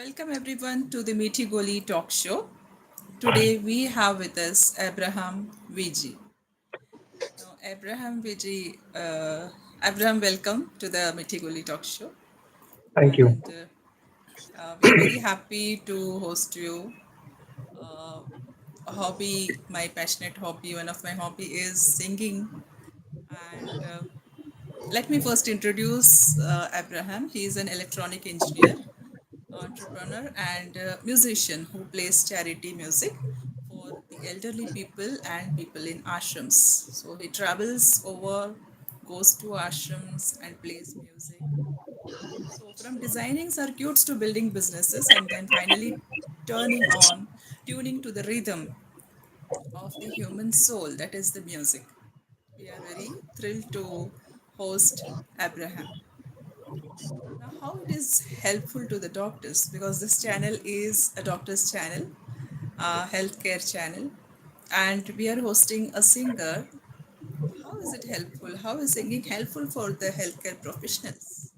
Welcome everyone to the MeethiGoli talk show. Today we have with us Abraham Viji. Now, Abraham, welcome to the MeethiGoli talk show. Thank you. And we are very happy to host you. Uh, my passionate hobby, one of my hobby is singing. And let me first introduce Abraham. He is an electronic engineer, entrepreneur, and musician who plays charity music for the elderly people and people in ashrams. So he travels over, goes to ashrams, and plays music. So, from designing circuits to building businesses, and then finally tuning to the rhythm of the human soul, that is the music. We are very thrilled to host Abraham. Now, how it is helpful to the doctors, because this channel is a doctor's channel, a healthcare channel, and we are hosting a singer. How is it helpful? How is singing helpful for the healthcare professionals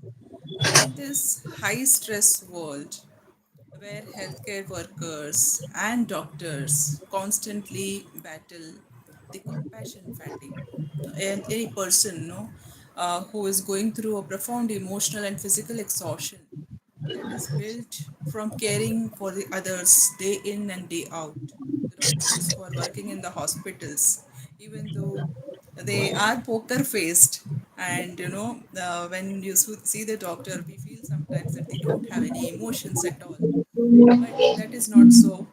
in this high stress world where healthcare workers and doctors constantly battle the compassion fatigue? And any person, who is going through a profound emotional and physical exhaustion that is built from caring for the others day in and day out. The doctors who are working in the hospitals, even though they are poker faced, and when you see the doctor, we feel sometimes that they don't have any emotions at all. But that is not so.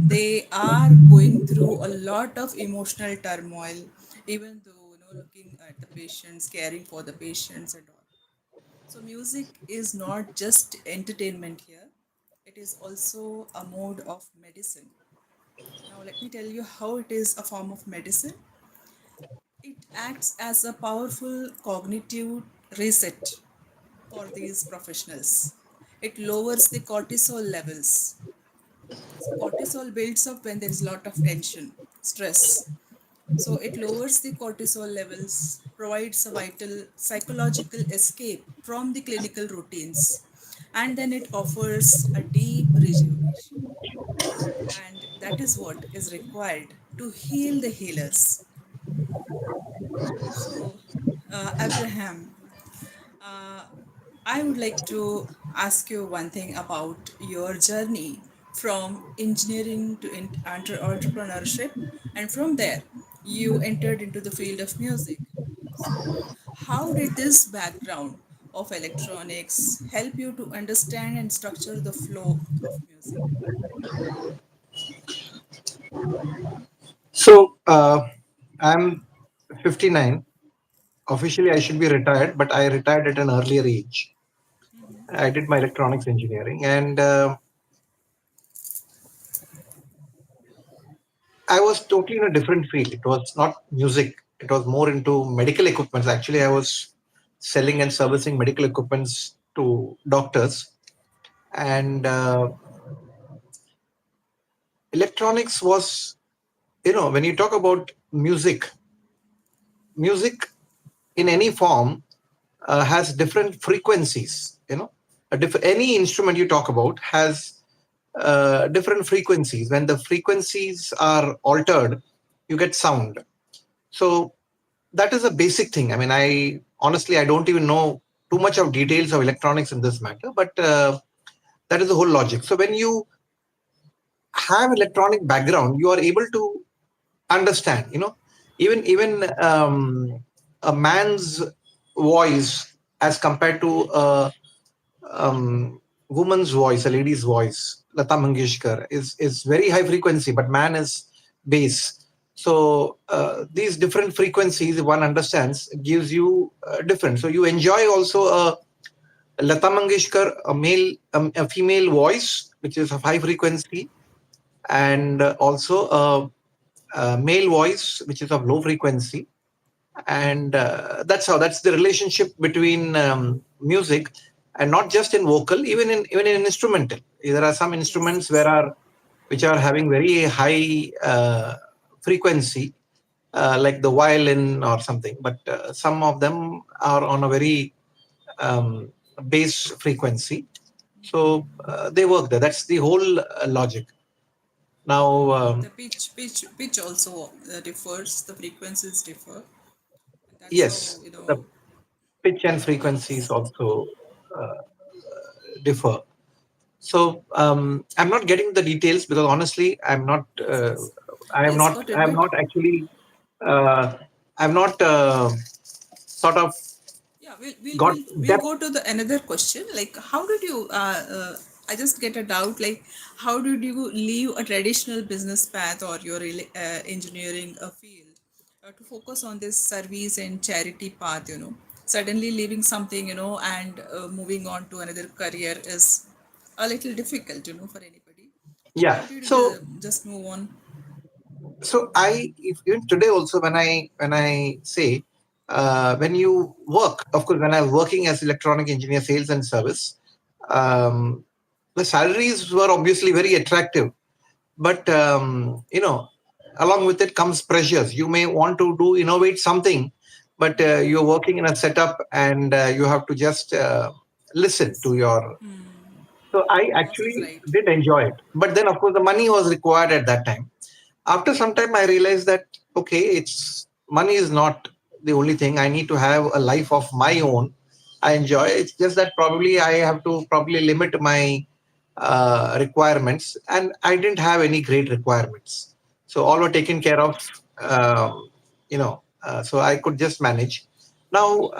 They are going through a lot of emotional turmoil, even though looking at the patients, caring for the patients, and all. So, music is not just entertainment here, it is also a mode of medicine. Now, let me tell you how it is a form of medicine. It acts as a powerful cognitive reset for these professionals. It lowers the cortisol levels. So, cortisol builds up when there is a lot of tension, stress. So, it lowers the cortisol levels, provides a vital psychological escape from the clinical routines, and then it offers a deep rejuvenation. And that is what is required to heal the healers. So, Abraham, uh, I would like to ask you one thing about your journey from engineering to entrepreneurship, and from there, you entered into the field of music. So, how did this background of electronics help you to understand and structure the flow of music? So I'm 59. Officially, I should be retired, but I retired at an earlier age. Mm-hmm. I did my electronics engineering, and I was totally in a different field. It was not music. It was more into medical equipments. Actually, I was selling and servicing medical equipments to doctors, and electronics was, when you talk about music in any form has different frequencies. Any instrument you talk about has different frequencies. When the frequencies are altered, you get sound. So that is a basic thing. I mean, I honestly I don't even know too much of details of electronics in this matter, but that is the whole logic. So when you have electronic background, you are able to understand. Even a man's voice as compared to a woman's voice, a lady's voice, Lata Mangeshkar, is very high frequency, but man is bass. So these different frequencies, if one understands, gives you different. So you enjoy also a Lata Mangeshkar, a female voice, which is of high frequency, and also a male voice, which is of low frequency. And that's the relationship between music, and not just in vocal, even in instrumental. There are some Yes, instruments yes. which are having very high frequency, like the violin or something, but some of them are on a very um, bass frequency. So they work there. That's the whole logic. Now, The pitch also differs. The frequencies differ, and that's how yes, the pitch and pitch frequencies works. also differ. So I'm not getting the details because honestly, I'm not. Yes, yes, I am yes. not. Got I it. am But not actually. Uh, I'm not sort of yeah, got we'll depth. go to the another question. Like, how did you? I just get a doubt. Like, how did you leave a traditional business path or your engineering field to focus on this service and charity path? Suddenly leaving something, and moving on to another career is a little difficult, for anybody. So, Yeah. how did you So just move on? if even today also when I say when you work, of course, when I was working as electronic engineer, sales and service, um, the salaries were obviously very attractive, but along with it comes pressures. You may want to do innovate something, but you're working in a setup and you have to just listen Yes. to your. So I Your boss is actually right. did enjoy it, but then of course the money was required at that time. After some time I realized that okay, it's money is not the only thing. I need to have a life of my own. I enjoy, it's just that probably I have to probably limit my requirements, and I didn't have any great requirements, so all were taken care of. So I could just manage. Now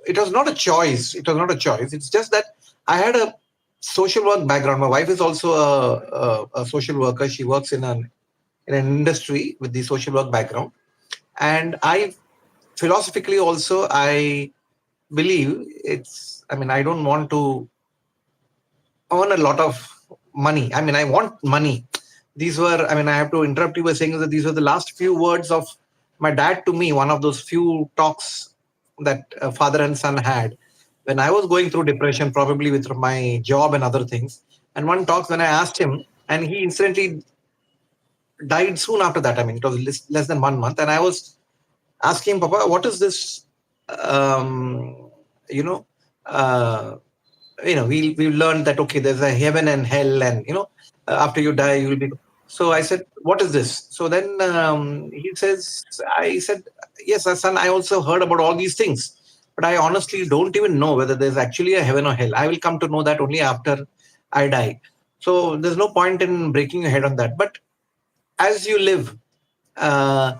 it was not a choice. It was not a choice. It's just that I had a social work background. My wife is also a social worker. She works in an industry with the social work background, and I philosophically also I believe it's. I mean, I don't want to earn a lot of money. I mean, I want money. These were. I mean, I have to interrupt you by saying that these were the last few words of my dad to me. One of those few talks that father and son had when I was going through depression, probably with my job and other things. And one talks when I asked him, and he instantly died soon after that. I mean, it was less than 1 month. And I was asking Papa, what is this? Um, you know, uh, we learned that okay, there's a heaven and hell, and after you die, you will be. So I said, what is this? So then he says, I said, yes, son, I also heard about all these things, but I honestly don't even know whether there's actually a heaven or hell. I will come to know that only after I die. So there's no point in breaking your head on that. But as you live, uh,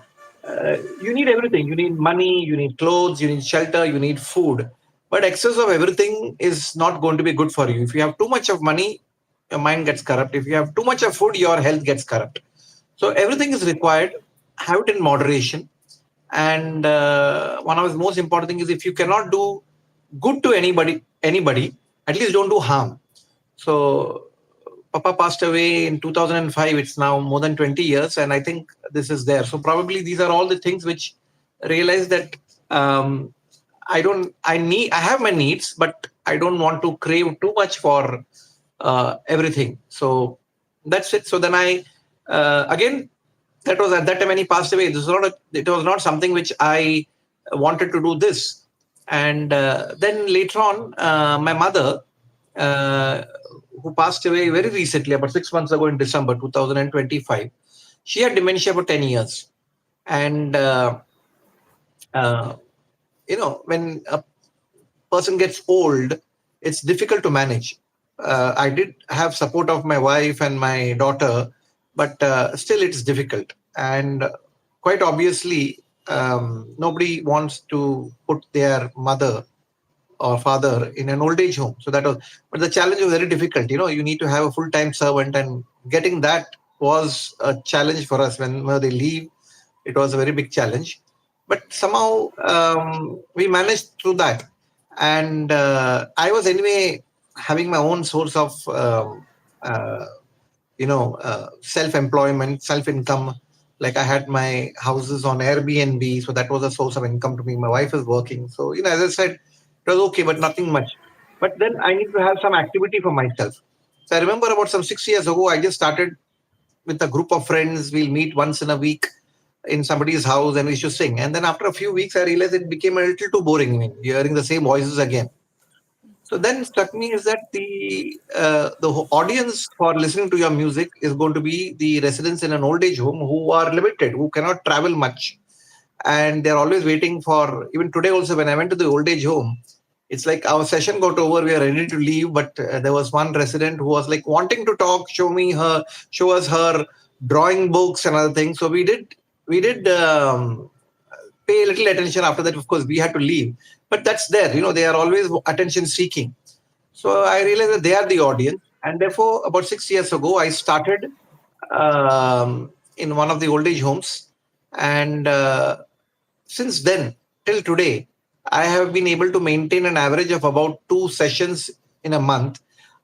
you need everything. You need money, you need clothes, you need shelter, you need food. But excess of everything is not going to be good for you. If you have too much of money, your mind gets corrupt. If you have too much of food, your health gets corrupt. So everything is required. Have it in moderation. And one of the most important things is if you cannot do good to anybody, at least don't do harm. So Papa passed away in 2005. It's now more than 20 years, and I think this is there. So probably these are all the things which realize that um, I have my needs, but I don't want to crave too much for everything. So that's it. So then again, that was at that time when he passed away. It was not something which I wanted to do this. And then later on, my mother, uh, who passed away very recently, about 6 months ago in December 2025, she had dementia for 10 years. And, uh, when a person gets old, it's difficult to manage. I did have support of my wife and my daughter, but still it's difficult. And quite obviously, nobody wants to put their mother or father in an old age home. So that was, but the challenge was very difficult. You need to have a full time servant, and getting that was a challenge for us when they leave. It was a very big challenge, but somehow we managed through that. And I was anyway having my own source of uh, self-employment, self-income. Like I had my houses on Airbnb, so that was a source of income to me. My wife is working, so as I said, it was okay, but nothing much. But then I need to have some activity for myself. So I remember about some 6 years ago, I just started with a group of friends. We'll meet once in a week in somebody's house and we should sing. And then after a few weeks, I realized it became a little too boring. I mean, hearing the same voices again. So then struck me is that the audience for listening to your music is going to be the residents in an old age home who are limited, who cannot travel much, and they're always waiting for. Even today also, when I went to the old age home, it's like our session got over, we are ready to leave, but there was one resident who was like wanting to talk, show us her drawing books and other things. So we did pay a little attention. After that, of course, we had to leave, but that's there, they are always attention seeking. So I realized that they are the audience, and therefore about 6 years ago I started in one of the old age homes, and since then till today, I have been able to maintain an average of about 2 sessions in a month.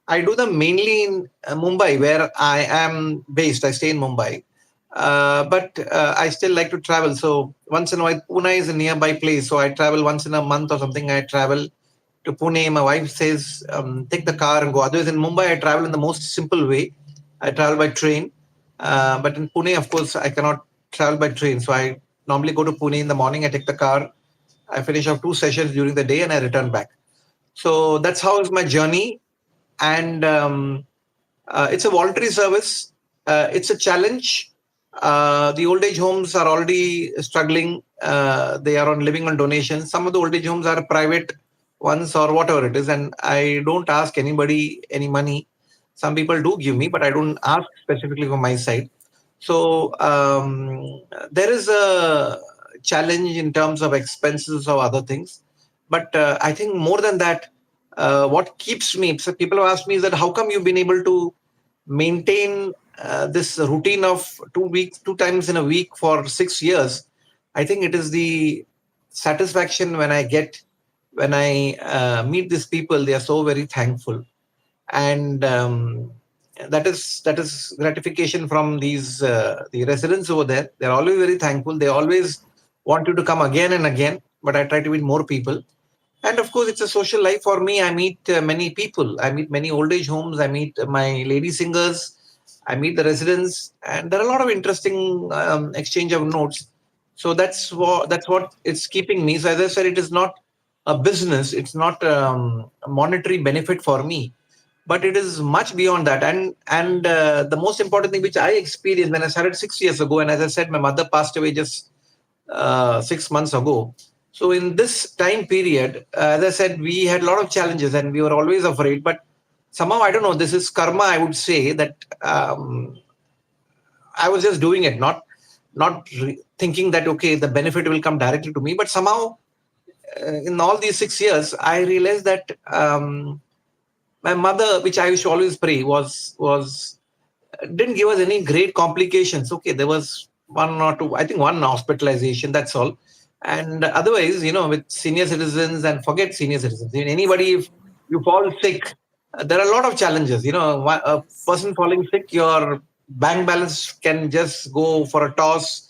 I do them mainly in Mumbai, where I am based. I stay in Mumbai, but I still like to travel. So once in a while, Pune is a nearby place, so I travel once in a month or something. I travel to Pune. My wife says, take the car and go. Otherwise, in Mumbai, I travel in the most simple way. I travel by train. But in Pune, of course, I cannot travel by train. So I normally go to Pune in the morning. I take the car. I finish off 2 sessions during the day and I return back. So that's how is my journey. And it's a voluntary service. It's a challenge. The old age homes are already struggling. They are on living on donations. Some of the old age homes are private ones or whatever it is, and I don't ask anybody any money. Some people do give me, but I don't ask specifically for my side. So there is a challenge in terms of expenses or other things. But I think more than that, what keeps me, so people have asked me is that how come you've been able to maintain this routine of 2 weeks, 2 times in a week for 6 years. I think it is the satisfaction when I get, when I meet these people, they are so very thankful. And that is gratification from these the residents over there. They're always very thankful. They always want you to come again and again, but I try to meet more people. And of course, it's a social life for me. I meet many people. I meet many old age homes. I meet my lady singers. I meet the residents, and there are a lot of interesting exchange of notes. So that's what it's keeping me. So as I said, it is not a business. It's not a monetary benefit for me, but it is much beyond that. And the most important thing which I experienced when I started 6 years ago, and as I said, my mother passed away just 6 months ago. So in this time period, as I said, we had a lot of challenges and we were always afraid. But somehow, I don't know, this is karma. I would say that I was just doing it, not thinking that okay, the benefit will come directly to me. But somehow, in all these 6 years, I realized that my mother, which I used to always pray, was didn't give us any great complications. Okay, there was one or two, I think one hospitalization, that's all. And otherwise, with senior citizens, and forget senior citizens, anybody, if Mm, you fall sick, there are a lot of challenges. A yes. person falling sick, your bank balance can just go for a toss.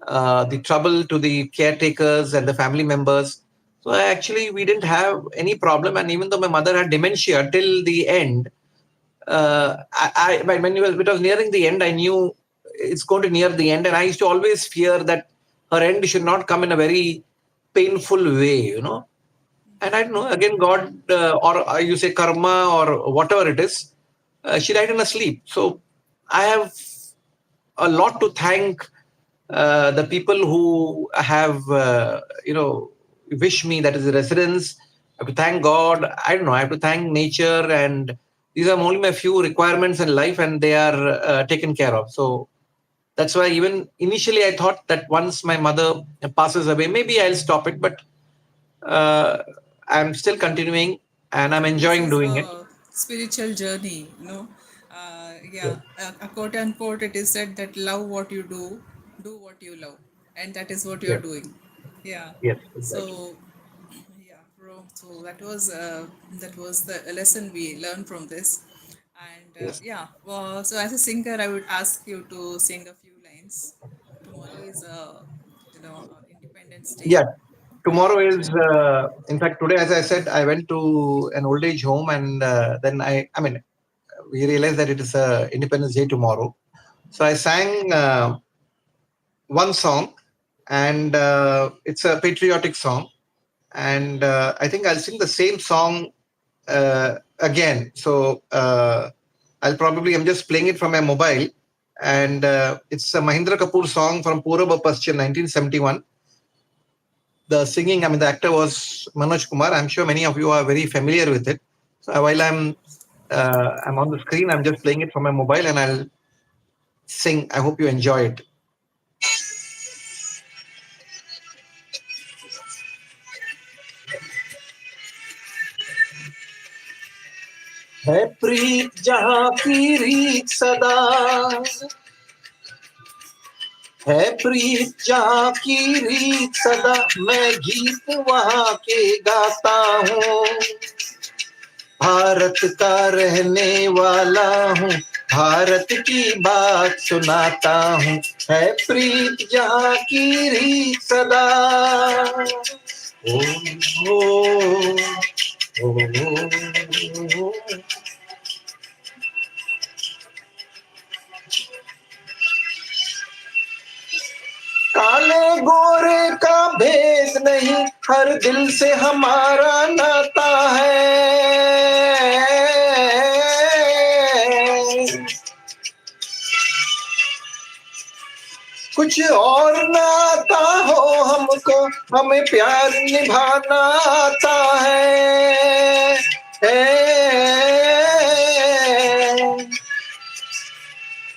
The trouble to the caretakers and the family members. So actually, we didn't have any problem. And even though my mother had dementia till the end, when it was nearing the end, I knew it's going to near the end, and I used to always fear that her end should not come in a very painful way. And I don't know. Again, God, or you say karma, or whatever it is, she died in her sleep. So I have a lot to thank the people who have, wish me, that is the residents. I have to thank God. I don't know. I have to thank nature, and these are only my few requirements in life, and they are taken care of. So that's why even initially I thought that once my mother passes away, maybe I'll stop it. But uh, I'm still continuing, and I'm This enjoying is doing it. a spiritual journey, yeah, a quote unquote, it is said that love what you do what you love, and that is what you're Yes, doing. Yeah. yes, exactly. So, yeah, bro. So that was the lesson we learned from this, and Yes. yeah. Well, so as a singer, I would ask you to sing a few lines. Tomorrow is Independence Day, Yeah. Tomorrow and is, in fact, today, as I said, I went to an old age home, and then I mean, we realized that it is Independence Day tomorrow. So I sang one song, and it's a patriotic song. And I think I'll sing the same song again. So I'm just playing it from my mobile, and it's a Mahindra Kapoor song from Purab Paschim, 1971. The singing, I mean, the actor was Manoj Kumar. I'm sure many of you are very familiar with it. So while I'm on the screen, I'm just playing it from my mobile, and I'll sing. I hope you enjoy it. है प्रीत जहाँ की रीत सदा, है प्रीत जहाँ की रीत सदा, मैं गीत वहाँ के गाता हूँ, भारत का रहने वाला हूँ, भारत की बात सुनाता हूँ, है प्रीत जहाँ की रीत सदा। ओ, ओ, ओ, ओ, काले गोरे का भेद नहीं, हर दिल से हमारा नाता है, कुछ और ना आता हो हमको, हमें प्यार निभाना आता है,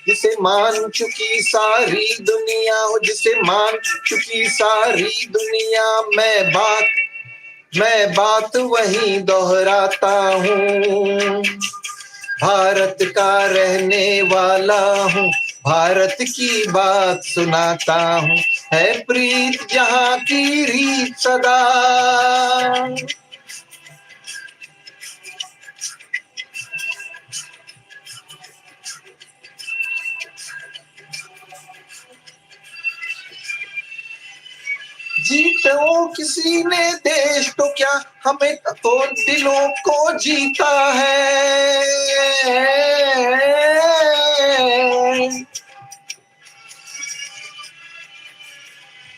जिसे मान चुकी सारी दुनिया हो, जिसे मान चुकी सारी दुनिया, मैं बात वही दोहराता हूँ, भारत का रहने वाला हूँ, भारत की बात सुनाता हूँ, है प्रीत जहाँ की रीत सदा। जीतो किसी ने देश तो क्या, हमें तो दिलों को जीता है,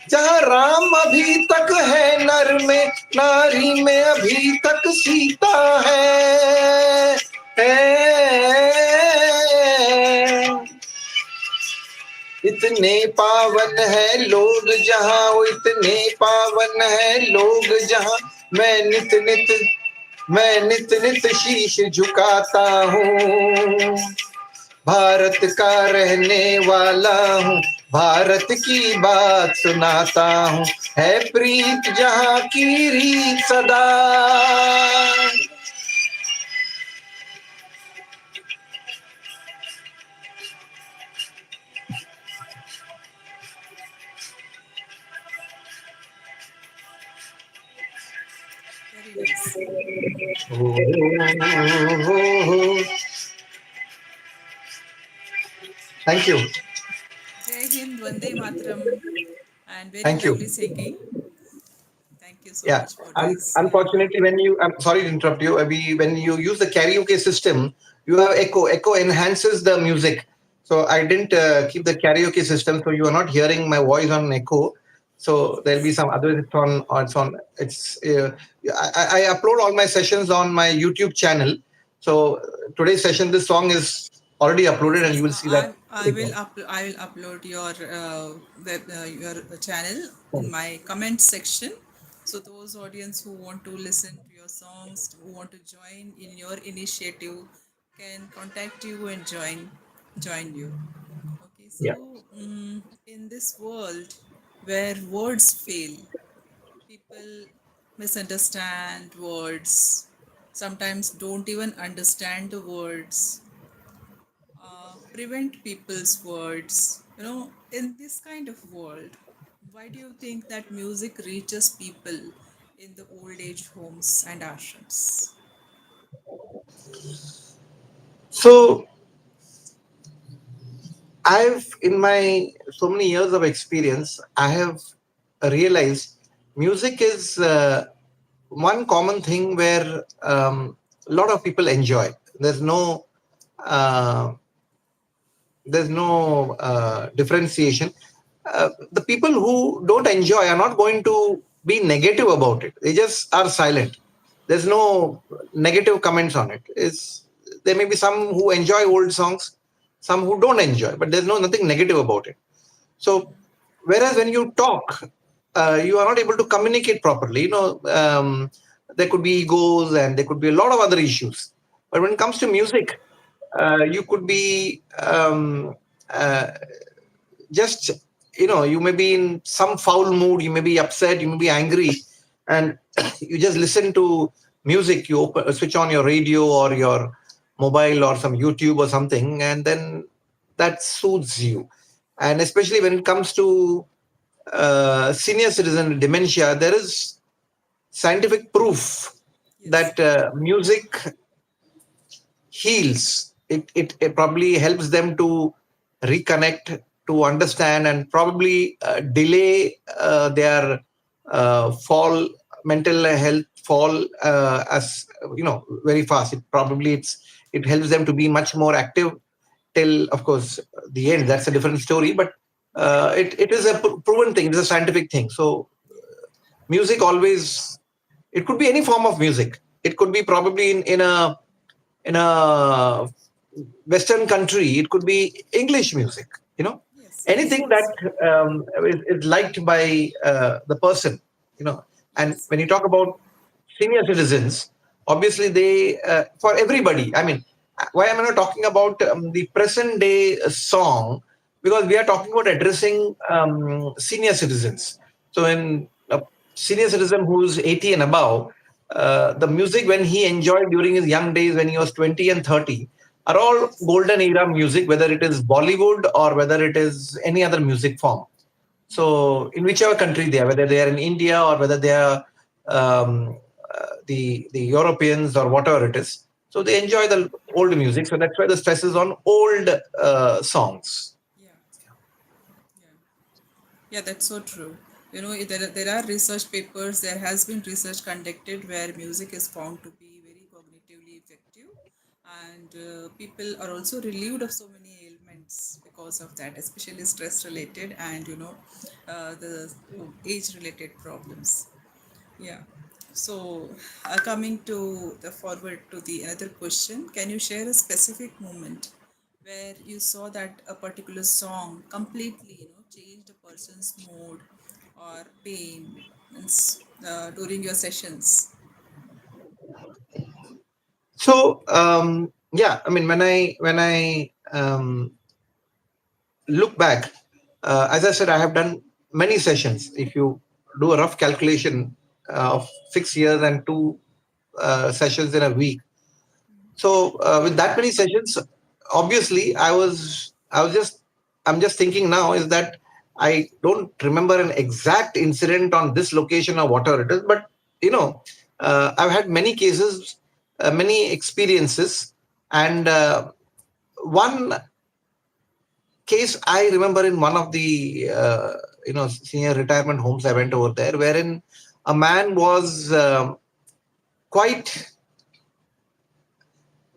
जहाँ राम अभी तक है नर में, नारी में अभी तक सीता है, इतने पावन है लोग जहाँ, वो इतने पावन है लोग जहाँ, मैं नित नित शीश झुकाता हूँ, भारत का रहने वाला हूँ, भारत की बात सुनाता हूँ, है प्रीत जहाँ की रीत सदा। Very nice. Thank you. Jai Hind, Vande Mataram, and very Thank you. lovely singing. Thank you so Yeah. much for this. Unfortunately, I'm sorry to interrupt you. When you use the karaoke system, you have echo. Echo enhances the music. So I didn't keep the karaoke system, so you are not hearing my voice on echo. So there'll be some other. It's on. It's on. It's. I upload all my sessions on my YouTube channel. So today's session, this song is already Yes, uploaded, and yes. you will see that. I will upload your your channel in my comment section. So those audience who want to listen to your songs, who want to join in your initiative, can contact you and join you. Okay. So Yeah. in this world where words fail, people misunderstand words. Sometimes don't even understand the words, prevent people's words. In this kind of world, why do you think that music reaches people in the old age homes and ashrams? So in my so many years of experience, I have realized music is one common thing where a lot of people enjoy. There's no uh, differentiation. The people who don't enjoy are not going to be negative about it. They just are silent. There's no negative comments on it. Is there may be some who enjoy old songs, some who don't enjoy, but there's no nothing negative about it. So whereas when you talk, you are not able to communicate properly. There could be egos and there could be a lot of other issues. But when it comes to music, you could be uh, just you may be in some foul mood, you may be upset, you may be angry, and you just listen to music. You switch on your radio or your mobile or some YouTube or something, and then that soothes you. And especially when it comes to senior citizen dementia, there is scientific proof Yes. that music heals. It probably helps them to reconnect, to understand, and probably delay their fall, mental health fall, as very fast. It helps them to be much more active till, of course, the end. That's a different story, but it is a proven thing. It is a scientific thing. So Yeah. music always, it could be any form of music. It could be probably in a western country, it could be English music, Yes. Yes. anything that Yes. is liked by the person, you know and Yes. when you talk about senior citizens, obviously they, for everybody, I mean, why am I not talking about the present day song? Because we are talking about addressing senior citizens. So in a senior citizen who's 80 and above, the music when he enjoyed during his young days when he was 20 and 30 are all Yes. golden era music, whether it is Bollywood or whether it is any other music form. So, in whichever country they are, whether they are in India or whether they are the Europeans or whatever it is, so they enjoy the old music. So that's why the stress is on old songs. Yeah. Yeah. Yeah, that's so true. There are research papers, there has been research conducted where music is found to be very cognitively effective, and people are also relieved of so many ailments because of that, especially stress related and, the age related problems. Yeah. So, coming to the forward to the another question, can you share a specific moment where you saw that a particular song completely, changed a person's mood or pain during your sessions? So yeah, I mean, when I look back, as I said, I have done many sessions. If you do a rough calculation of 6 years and two sessions in a week, so with that many sessions, obviously I'm just thinking now is that I don't remember an exact incident on this location or whatever it is, but I've had many cases, many experiences, and one case I remember in one of the senior retirement homes I went over there, wherein a man was quite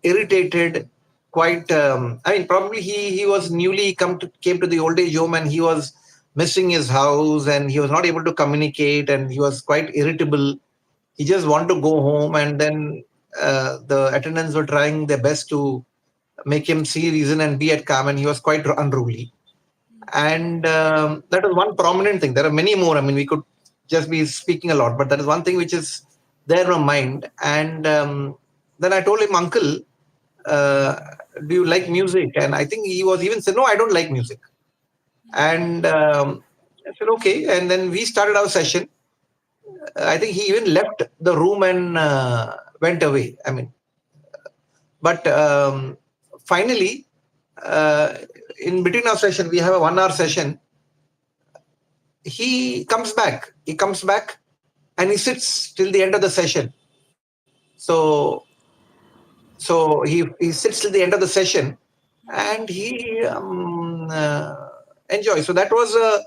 irritated, quite. I mean, probably he was newly came to the old age home and he was missing his house and he was not able to communicate and he was quite irritable. He just wanted to go home, and then the attendants were trying their best to make him see reason and be at calm, and he was quite unruly. And that is one prominent thing. There are many more. I mean, we could just be speaking a lot, but that is one thing which is there in my mind. And then I told him, Uncle, uh, do you like music? And I think he was even said, no, I don't like music. And I said, okay. And then we started our session. I think he even left the room and went away. I mean, but finally, uh, in between our session, we have a 1 hour session. He comes back and he sits till the end of the session. So so he sits till the end of the session, and he enjoys. So that was a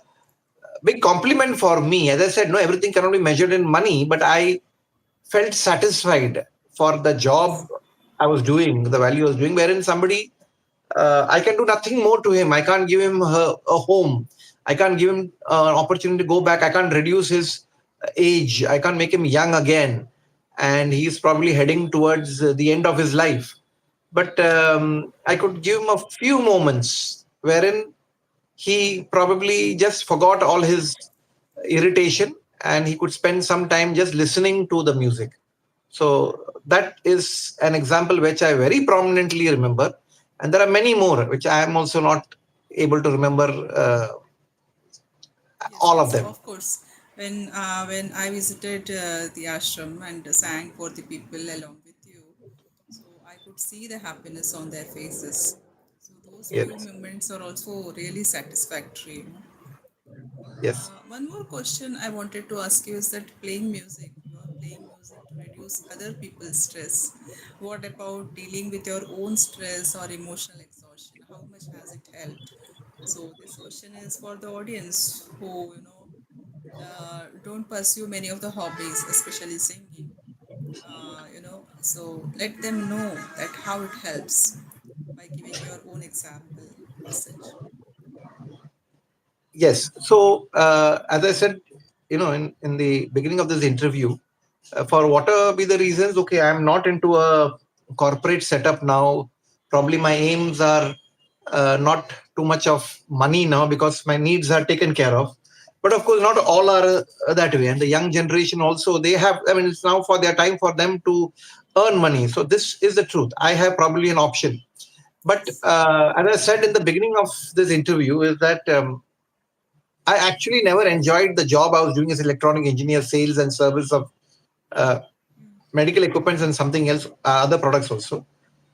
big compliment for me. As I said, no, everything cannot be measured in money, but I felt satisfied for the Yes. job I was doing, the value I was doing, wherein somebody, I can do nothing more to him. I can't give him a home. I can't give him an opportunity to go back. I can't reduce his age. I can't make him young again. and he's probably heading towards the end of his life. But I could give him a few moments wherein he probably just forgot all his irritation, and he could spend some time just listening to the music. So that is an example which I very prominently remember, and there are many more which I am also not able to remember Yes, all of yes, them. of course. When I visited the ashram and sang for the people along with you, so I could see the happiness on their faces. So those few Yes, moments are also really satisfactory. yes, One more question I wanted to ask you is that playing music, you are playing music to reduce other people's stress. What about dealing with your own stress or emotional exhaustion? How much has it helped? So this question is for the audience who, don't pursue many of the hobbies, especially singing. So let them know that how it helps by giving your own example as such. yes. So as I said, in the beginning of this interview, for whatever be the reasons, okay, I'm not into a corporate setup now. Probably my aims are not too much of money now because my needs are taken care of. But of course, not all are that way. And the young generation also, they have, I mean, it's now for their time for them to earn money. So this is the truth. I have probably an option. But Yes. as I said in the beginning of this interview, is that I actually never enjoyed the job I was doing as electronic engineer, sales and service of uh, medical equipments and something else, other products also.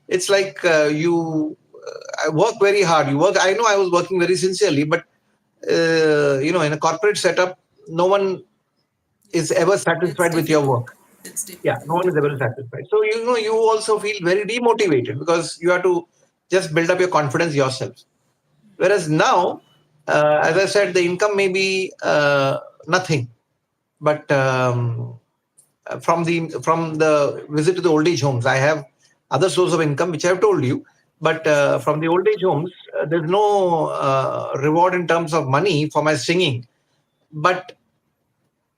It's like you work very hard. You work. I know I was working very sincerely, but in a corporate setup, no one is Yes, ever it's satisfied with your difficult. work. It's Yeah, no one difficult. is ever satisfied. So you also feel very demotivated because you have to just build up your confidence yourself. Whereas now, as I said, the income may be nothing, but from the visit to the old age homes, I have other source of income which I have told you. But Yes, yes. from the old age homes, there's no reward in terms of money for my singing, but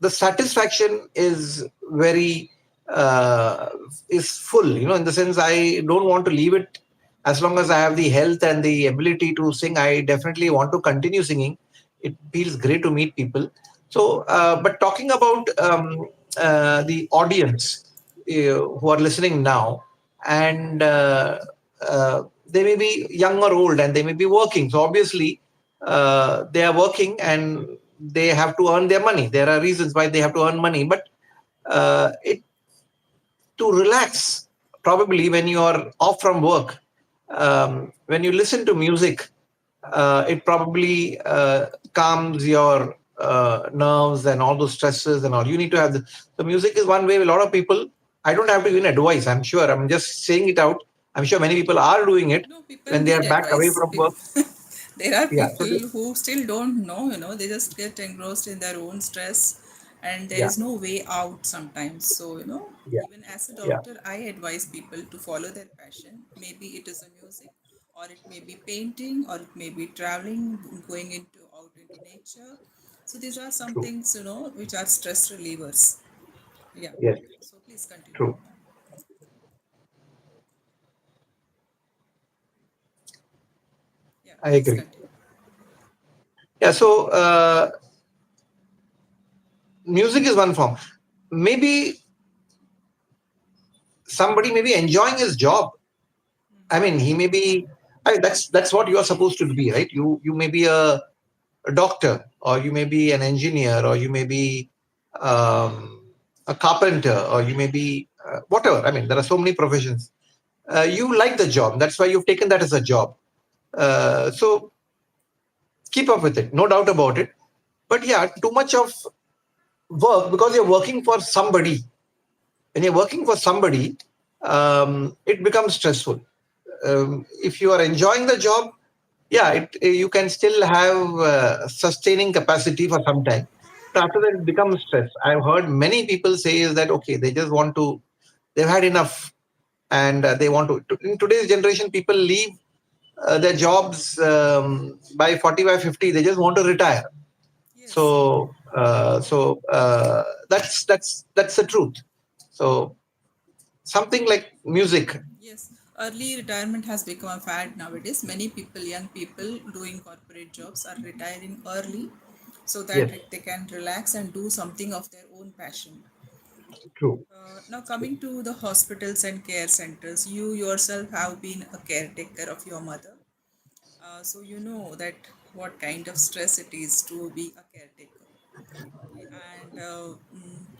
the satisfaction is very uh, is full, in the sense I don't want to leave it. As long as I have the health and the ability to sing, I definitely want to continue singing. It feels great to meet people. So but talking about the audience who are listening now, and they may be young or old and they may be working, so obviously they are working and they have to earn their money. There are reasons why they have to earn money, but it to relax, probably when you are off from work, when you listen to music, it probably calms your nerves and all those stresses and all. You need to have the music is one way. A lot of people, I don't have to even advise, I'm sure, I'm just saying it out. I'm sure many people are doing it No, people when they need are back away advice. from work. There are Yeah, so people who still don't know, they just get engrossed in their own stress and there yeah, is no way out sometimes. So, yeah, even as a yeah, doctor, I advise people to follow their passion. Maybe it is a music, or it may be painting, or it may be traveling, going out into nature. So these are some true. things, which are stress relievers. Yeah. Yes, So please continue. true. Yeah, I please agree. continue. Yeah, so music is one form. Maybe somebody may be enjoying his job. I mean, he may be. That's what you are supposed to be, right? You may be a doctor, or you may be an engineer, or you may be a carpenter, or you may be whatever. I mean, there are so many professions. You like the job. That's why you've taken that as a job. So keep up with it, no doubt about it. But yeah, too much of work because you're working for somebody. When you're working for somebody, it becomes stressful. If you are enjoying the job, yeah, you can still have sustaining capacity for some time. But after that, it becomes stress. I've heard many people say is that okay, they just want to, they've had enough, and they want to. In today's generation, people leave their jobs by 40, by 50. They just want to retire. Yes. So that's the truth. So something like music. Yes, early retirement has become a fad nowadays. Many people, young people doing corporate jobs, are retiring early so that Yes, they can relax and do something of their own passion. true. Now, coming to the hospitals and care centers, you yourself have been a caretaker of your mother. So, you know that what kind of stress it is to be a caretaker. Okay, and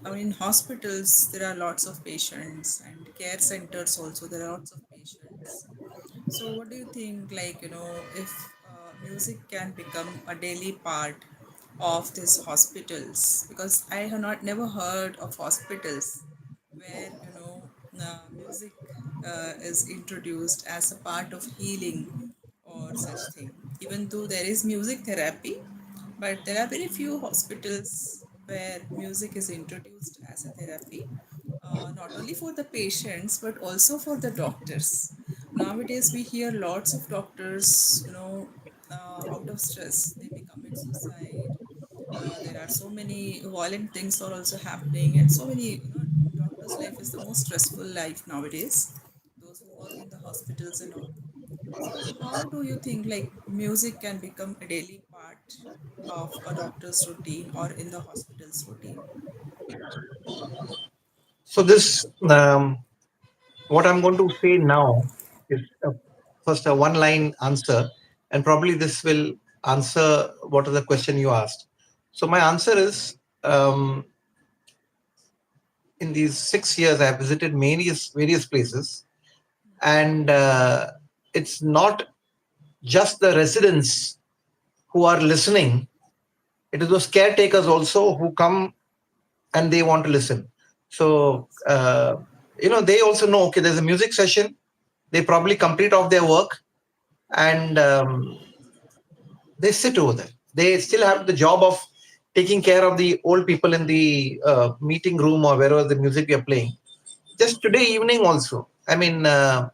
I mean, in hospitals, there are lots of patients, and care centers also, there are lots of patients. So, what do you think, like, if music can become a daily part of these hospitals? Because I have not never heard of hospitals where, music is introduced as a part of healing or such thing. Even though there is music therapy, but there are very few hospitals where music is introduced as a therapy, not only for the patients but also for the doctors. Nowadays, we hear lots of doctors, out of stress, they may commit suicide. There are so many violent things are also happening, and so many, doctors' life is the most stressful life nowadays. Those who work in the hospitals and all. So, how do you think like music can become a daily part of a doctor's routine or in the hospital's routine? So this, what I'm going to say now is first a one line answer, and probably this will answer what is the question you asked. So my answer is, in these 6 years, I have visited many various places, and it's not just the residents who are listening. It is those caretakers also who come and they want to listen. So they also know, okay, there's a music session. They probably complete off their work, and they sit over there. They still have the job of taking care of the old people in the meeting room or wherever the music we are playing. Just today evening also, I mean, I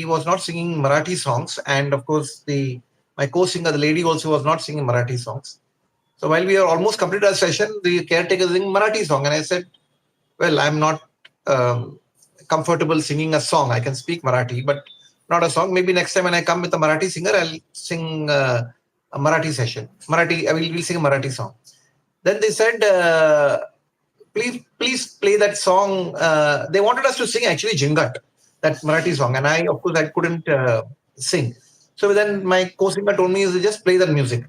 was not singing Marathi songs, and of course the my co-singer, the lady, also was not singing Marathi songs. So while we are almost completed our session, the caretaker sing Marathi song, and I said, "Well, I'm not comfortable singing a song. I can speak Marathi, but not a song. Maybe next time when I come with a Marathi singer, I'll sing a Marathi session. Marathi, I will sing a Marathi song." Then they said, please play that song. They wanted us to sing actually Jingat, that Marathi song, and I, of course, I couldn't sing. So then my co-singer told me, just play that music.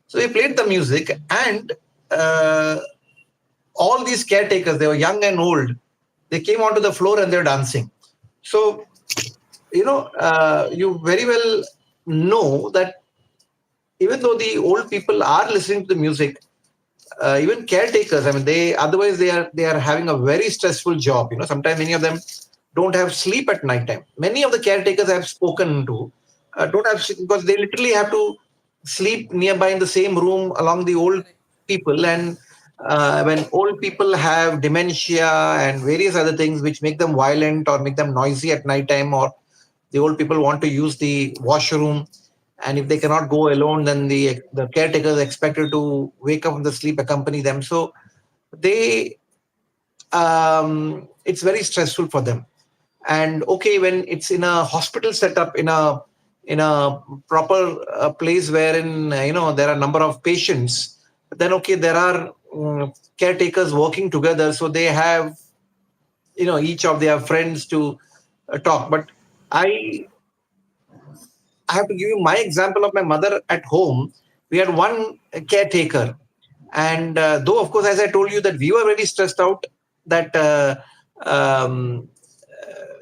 So we played the music, and uh, all these caretakers, they were young and old, they came onto the floor and they're dancing. So you very well know that even though the old people are listening to the music, even caretakers, I mean, they are having a very stressful job. Sometimes many of them don't have sleep at night time. Many of the caretakers I have spoken to don't have sleep because they literally have to sleep nearby in the same room along the old Correct. people. And when old people have dementia and various other things which make them violent or make them noisy at night time, or the old people want to use the washroom, and if they Yes. cannot go alone, then the caretaker is expected to wake up from the sleep, accompany them. So they it's very stressful for them. And okay, when it's in a hospital setup, in a proper place wherein there are a number of patients, then okay, there are caretakers working together, so they have each of their friends to talk. But I I have to give you my example of my mother at home. We had one caretaker, and though, of course, as I told you, that we were very stressed out, that um,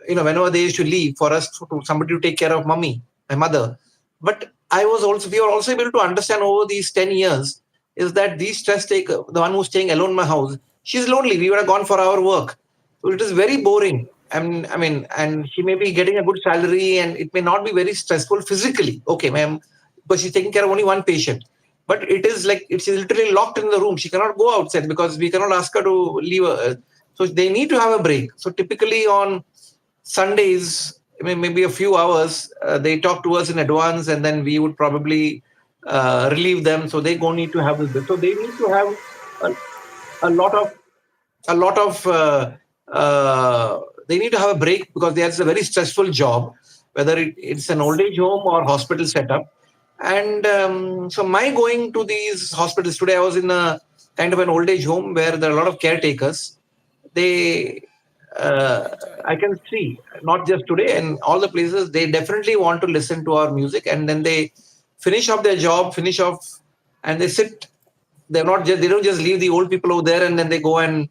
whenever they used to leave for us to somebody to take care of mummy, my mother. But we were also able to understand over these 10 years is that these stress taker, the one who's staying alone in my house, she's lonely. We would have gone for our work, so it is very boring. And she may be getting a good salary, and it may not be very stressful physically. Okay, ma'am, because she's taking care of only one patient. But it is like it's literally locked in the room. She cannot go outside because we cannot ask her to leave. So they need to have a break. So typically on Sundays, I mean, maybe a few hours, they talk to us in advance, and then we would probably relieve them. So they go need to have this. So they need to have a, a lot of a lot of they need to have a break because that's a very stressful job, whether it's Yes, an old yes. age home or hospital setup. And so my going to these hospitals today, I was in a kind of an old age home where there are a lot of caretakers. They, They uh, enjoy. I can see not just today and all the places, they definitely want to listen to our music, and then they finish off their job, finish off, and they sit. They don't just leave the old people over there and then they go and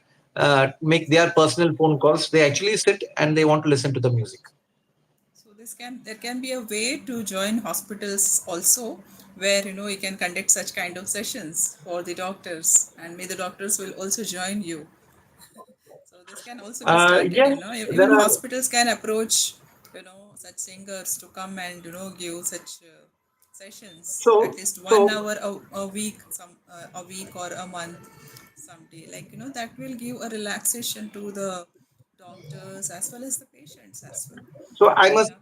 make their personal phone calls. They actually sit and they want to listen to the music. So there can be a way to join hospitals also, where you can conduct such kind of sessions for the doctors, and may the doctors will also join you. So this can also be started. Yes, there Even are. hospitals can approach such singers to come and give such sessions at So least one so hour a week, a week or a month, someday. Like that will give a relaxation to the doctors as well as the patients as well. so I must Yeah.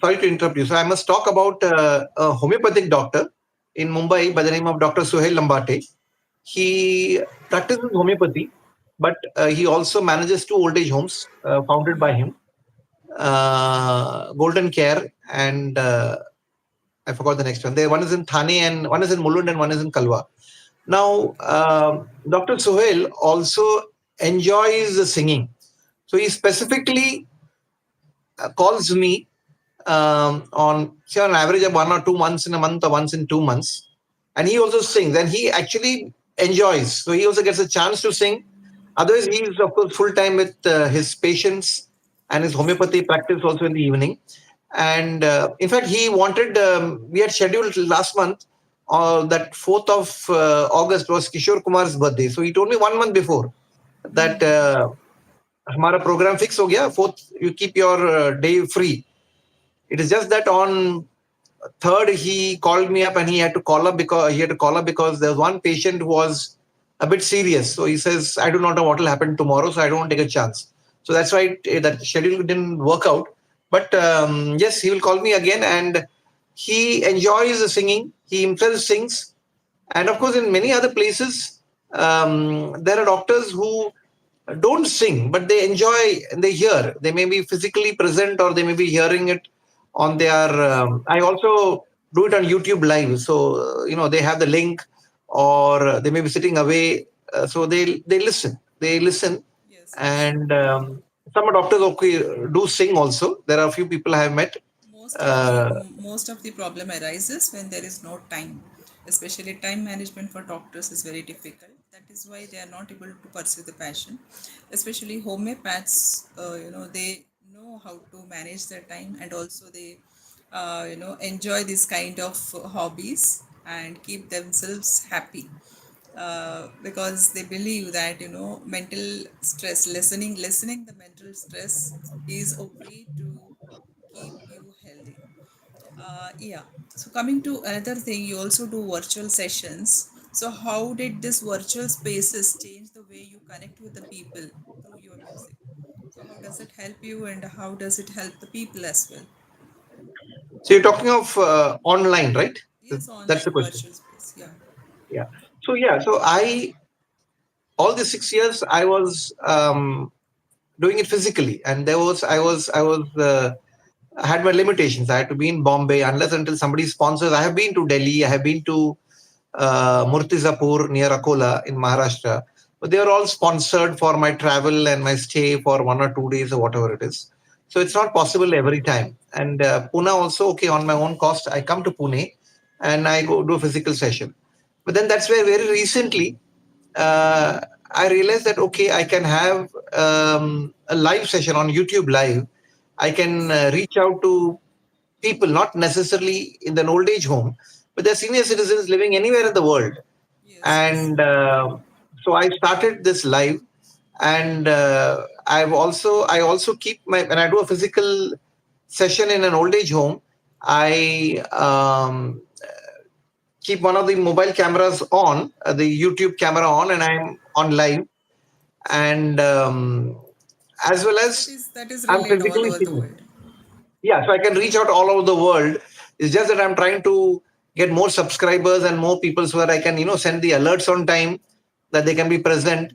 sorry to interrupt you. So I must talk about a homeopathic doctor in Mumbai by the name of Dr. Suhail Lambate. He practices homeopathy, but he also manages two old age homes founded by him, Golden Care and I forgot the next one. There, one is in Thane and one is in Mulund and one is in Kalwa. Now, Okay. Dr. Sohail also enjoys the singing. So he specifically calls me on, say, on average of 1 or 2 months in a month or once in 2 months. And he also sings and he actually enjoys. So he also gets a chance to sing. Otherwise, he is, of course, full time with his patients and his Yes. homeopathy practice also in the evening. And in fact, he wanted, we had scheduled last month, that 4th of August was Kishore Kumar's birthday. So he told me 1 month before that हमारा program fix हो गया 4th, you keep your day free. It is just that on third he called me up and he had to call up because there was one patient who was a bit serious. So he says, I do not know what will happen tomorrow, so I don't want to take a chance. So that's why that schedule didn't work out. But yes, he will call me again, and he enjoys the singing. He himself sings, and of course, in many other places, there are doctors who don't sing, but they enjoy and they hear. They may be physically present or they may be hearing it on their. I also do it on YouTube live. So, they have the link or they may be sitting away. So they listen. They listen. Yes, yes. And some doctors okay, do sing also. There are a few people I have met. Uh, Most of the problem arises when there is no time. Especially time management for doctors is very difficult. That is why they are not able to pursue the passion. Especially homeopaths, they know how to manage their time, and also they, enjoy this kind of hobbies and keep themselves happy, because they believe that mental stress, listening the mental stress is a way to keep you healthy. Yeah. So coming to another thing, you also do virtual sessions. So how did this virtual spaces change the way you connect with the people through your music? So how does it help you, and how does it help the people as well? so you're talking of online, right? Yes, That's the online question. virtual space. Yeah. Yeah. So yeah. So I all the 6 years I was doing it physically, and I had my limitations. I had to be in Bombay unless until somebody sponsors. I have been to Delhi. I have been to Murtizapur near Akola in Maharashtra, but they are all sponsored for my travel and my stay for 1 or 2 days or whatever it is. So it's not possible every time. And Pune also, okay, on my own cost, I come to Pune and I go do a physical session. But then that's where very recently uh, I realized that okay, I can have a live session on YouTube Live. I can Yes. reach out to people, not necessarily in an old age home, but they're senior citizens living anywhere in the world. Yes. Yes. And so I started this live, and I also keep my when I do a physical session in an old age home. I keep one of the mobile cameras on, the YouTube camera on, and I'm on live, and as well as That is I'm really in all physically over the singing. world. Yeah, so I can reach out all over the world. It's just that I'm trying to get more subscribers and more people so that I can, send the alerts on time that they can be present.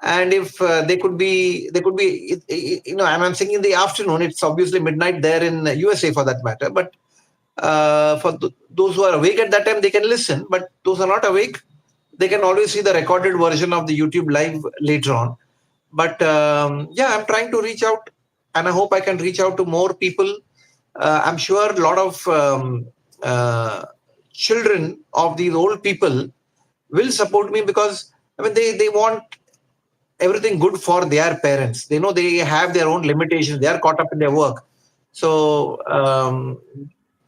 And if they could be and I'm singing in the afternoon. It's obviously midnight there in USA for that matter. But for those who are awake at that time, they can listen. But those who are not awake, they can always see the recorded version of the YouTube live later on. But yeah, I'm trying to reach out, and I hope I can reach out to more people. I'm sure a lot of uh, children of these old people will support me, because I mean they want everything good for their parents. They know they have their own limitations. They are caught up in their work. So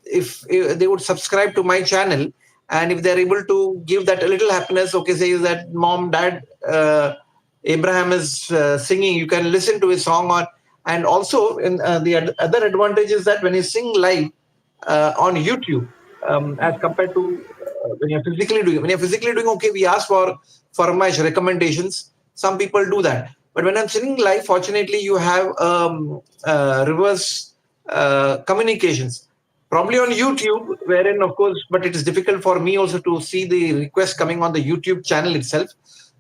if they would subscribe to my channel, and if they're able to give that a little happiness, okay, say that mom, dad, Abraham is singing, you can listen to his song on. And also, in the other advantage is that when you sing live on YouTube, as compared to when you're physically doing, okay, we ask for my recommendations. Some people do that, but when I'm singing live, fortunately, you have reverse communications. Probably on YouTube, wherein of course, but it is difficult for me also to see the request coming on the YouTube channel itself.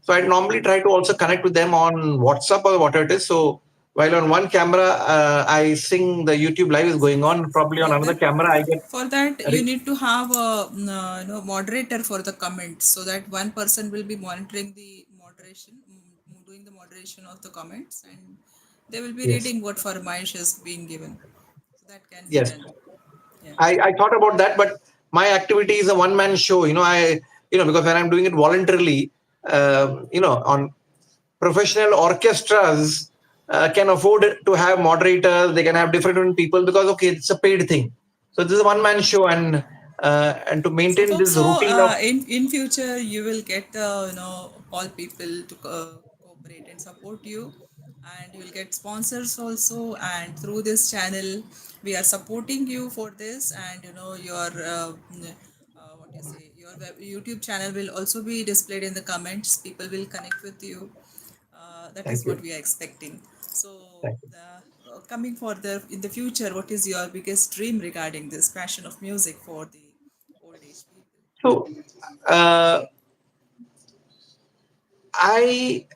So I normally try to also connect with them on WhatsApp or whatever it is. So while on one camera I sing, the YouTube live is going on. Probably on Yeah, another but camera I get for that you re- need to have a moderator for the comments, so that one person will be monitoring the moderation, doing the moderation of the comments, and they will be yes, reading what Farmaish is being given. So that can be yes. done. Yeah. I thought about that, but my activity is a one man show. Because when I'm doing it voluntarily, on professional orchestras can afford to have moderators. They can have different people, because okay, it's a paid thing. So this is a one man show, and to So maintain hope this so. routine of In future, you will get the all people to cooperate and support you, and you will get sponsors also. And through this channel, we are supporting you for this. And your what you say, your YouTube channel will also be displayed in the comments. People will connect with you. That thank is what you, we are expecting. So, thank you. coming further in the future, what is your biggest dream regarding this passion of music for the old age people? So uh,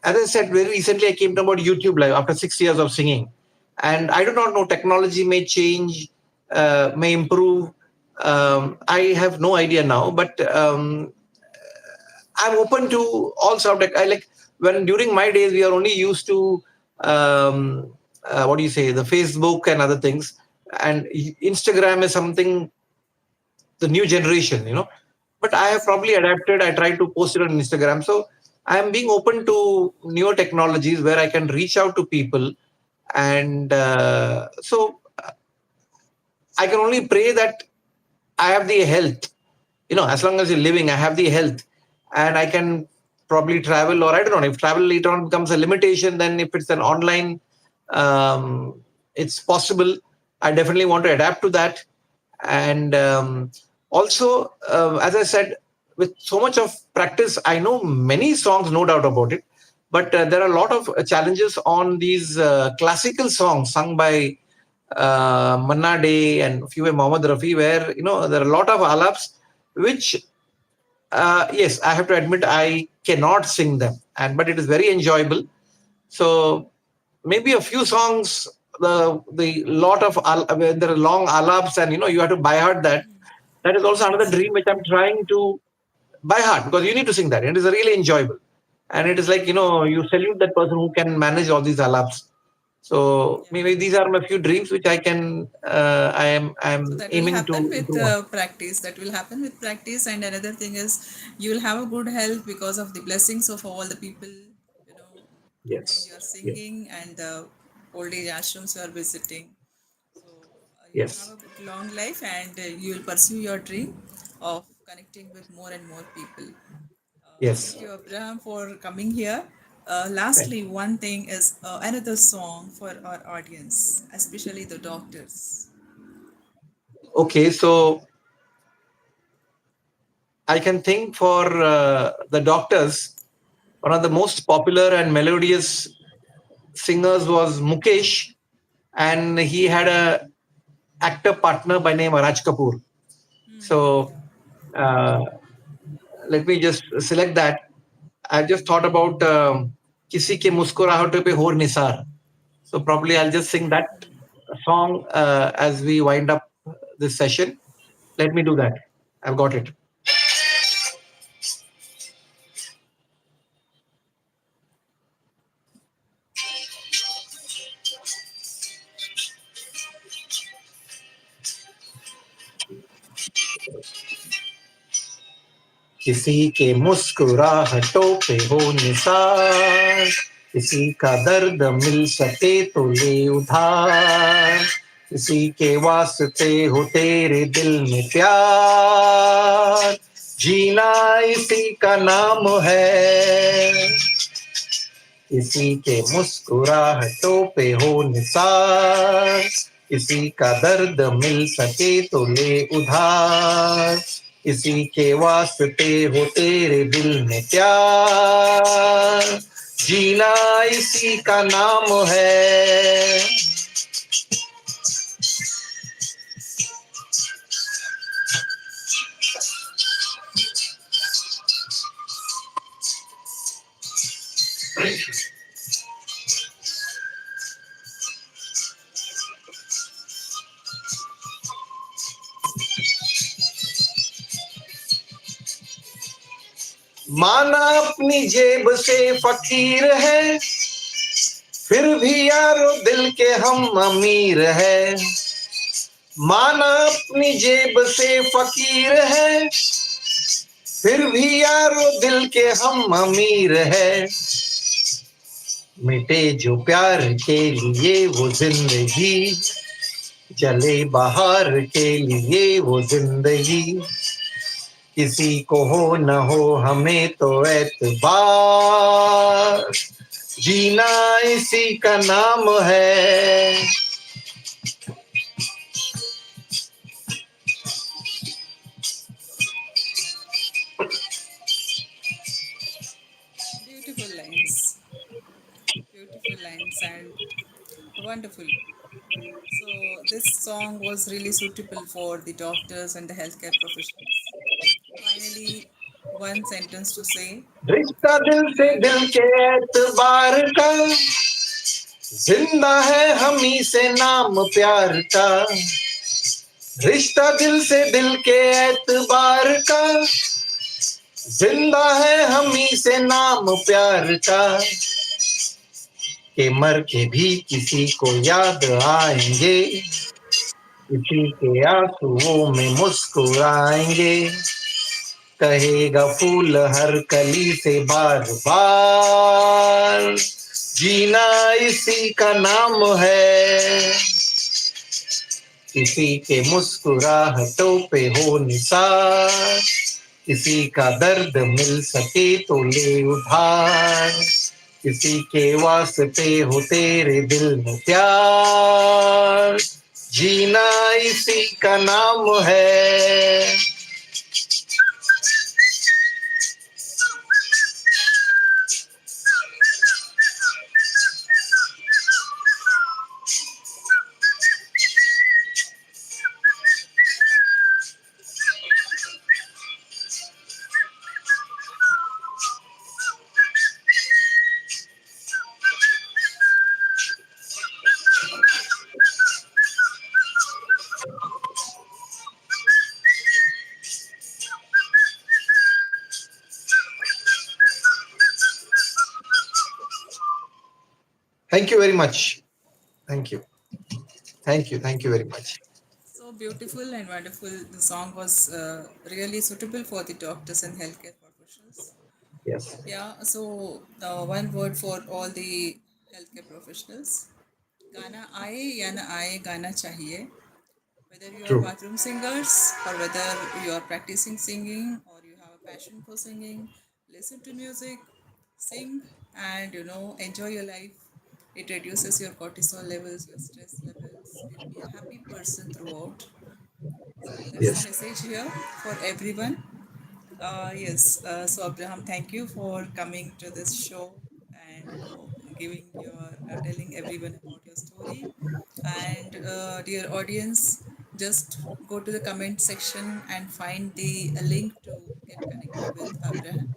as I said, very recently I came to about YouTube Live after 6 years of singing, and I do not know. Technology may change, may improve. I have no idea now, but I'm open to all subject. I like when during my days we are only used to what do you say, the Facebook and other things, and Instagram is something the new generation, But I have Yes. probably adapted. I try to post it on Instagram, so I am being open to newer technologies where I can reach out to people, and so I can only pray that I have the health. As long as you're living, I have the health, and I can probably travel, or I don't know if travel later on becomes a limitation. Then if it's an online, um, it's possible. I definitely want to adapt to that, and also, as I said, with so much of practice, I know many songs, no doubt about it. But there are a lot of challenges on these classical songs sung by Manna Day and a few by Mohammad Rafi, where there are a lot of alaps, which yes, I have to admit I cannot sing them, and but it is very enjoyable. So maybe a few songs, the lot of when there are long alaps, and you have to by heart that. That is also another Yes. dream which I'm trying to by heart, because you need to sing that. It is really enjoyable, and it is like you salute that person who can manage all these alaps. So Yeah. maybe these are my few dreams which So I'm that will aiming happen to with improve on. practice. That will happen with practice. And another thing is, you will have a good health because of the blessings of all the people, to whom you Yes, are yes, singing, and the old age ashrams you are visiting. So you will have yes, a good long life, and you will pursue your dream of connecting with more and more people. Thank yes. you, Abraham, for coming here. Thank Lastly, one thing is another song for our audience, especially the doctors. Okay, so I can think for the doctors, one of the most popular and melodious singers was Mukesh, and he had a actor partner by name Raj Kapoor. So Yeah. uh, let me just select that. I've just thought about. किसी के मुस्कुराहटों पे हो Nisar. So probably I'll just sing that song as we wind up this session. Let me do that. I've got it. किसी के मुस्कुराहटों पे हो निसार, किसी का दर्द मिल सके तो ले उधार, किसी के वास्ते हो तेरे दिल में प्यार, जीना इसी का नाम है. किसी के मुस्कुराहटों पे हो निसार, किसी का दर्द मिल सके तो ले उधार, किसी के वास्ते हो तेरे दिल में प्यार, जीना इसी का नाम है. माना अपनी जेब से फकीर है, फिर भी यारो दिल के हम अमीर है. माना अपनी जेब से फकीर है, फिर भी यारो दिल के हम अमीर है. मिटे जो प्यार के लिए वो जिंदगी, चले बाहर के लिए वो जिंदगी, किसी को हो न हो हमें तो एतबार, जीना इसी का नाम है. Beautiful lines, beautiful lines, and wonderful. So, this song was really suitable for the doctors and the healthcare professionals. Finally, one sentence to say रिश्ता दिल से that दिल के एतबार का, जिंदा है हम ही से नाम प्यार का. रिश्ता दिल से दिल के एतबार का, जिंदा है हम ही से नाम प्यार का, के मर के भी किसी को याद आएंगे, किसी के आंसुओं में मुस्कुराएंगे, कहेगा फूल हर कली से बार बार, जीना इसी का नाम है. किसी के मुस्कुराहटों पे हो निसार, किसी का दर्द मिल सके तो ले उधार, किसी के वास्ते हो तेरे दिल में प्यार, जीना इसी का नाम है. Thank you very much. Thank you. Thank you. Thank you very much. so beautiful and wonderful. The song was really suitable for the doctors and healthcare professionals. Yes. Yeah, so one word for all the healthcare professionals. गाना आए या ना आए गाना चाहिए. Whether you are True. bathroom singers or whether you are practicing singing or you have a passion for singing, listen to music, sing, and enjoy your life. It reduces your cortisol levels, your stress levels. You'll be a happy person throughout. So that's the Yes. message here for everyone. Yes. So Abraham, thank you for coming to this show and giving your telling everyone about your story. And dear audience, just go to the comment section and find the link to get connected with Abraham.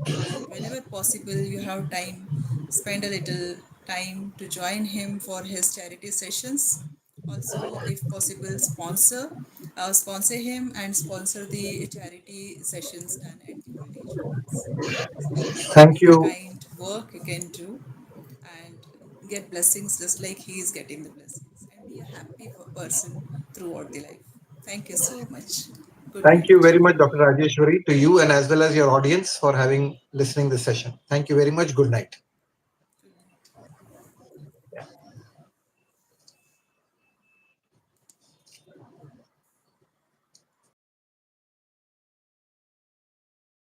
And whenever possible, you have time. spend a little time to join him for his charity sessions. Also, if possible, sponsor him and sponsor the charity sessions done at the old age homes. So it's Thank a you. kind work you can do and get blessings just like he is getting the blessings, and be a happy person throughout the life. Thank you so much. Good Thank you night. very much, Dr. Rajeshwari, to you and as well as your audience for having listening this session. Thank you very much. Good night.